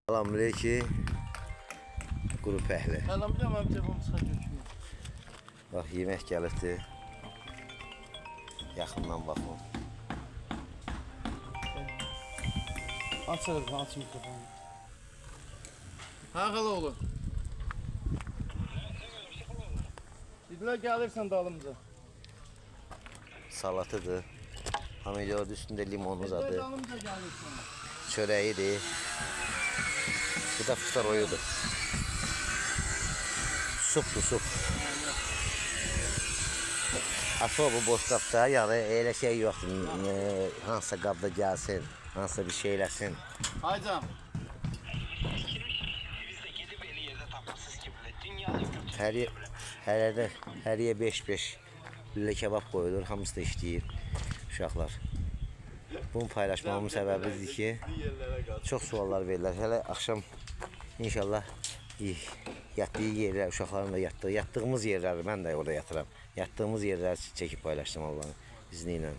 Selamünaleyküm. Quru pəhli. Elhamdülillah mənim telefonum çıxar götürmür. Bax, yemək gəlibdi. Yaxından baxın. Aç telefonu, aç mikrofonu. Hə, xala oğlu. Dedilər gəlirsən dalımıza. Salatıdır. Pomidor üstündə limonlu Dedilər zadı. dalımıza gəlirsən. Çörəyidir. Bu da fıstar oyudur. Supdur, sup. Asıl bu boşqabda, yəni elə şey yoxdur. Hansısa qabda gəlsin, hansısa bir şey eləsin. Haycan. Hər yer 5-5 lülə kebab qoyulur, hamısı da işləyir uşaqlar. Bunu paylaşmamın səbəbidir ki, çox suallar verirlər. Hələ axşam inşallah yatdığı yerlər, uşaqların da yatdığımız yerləri mən də orada yatıram. Yatdığımız yerləri çəkib paylaşdım Allah'ın izniyle.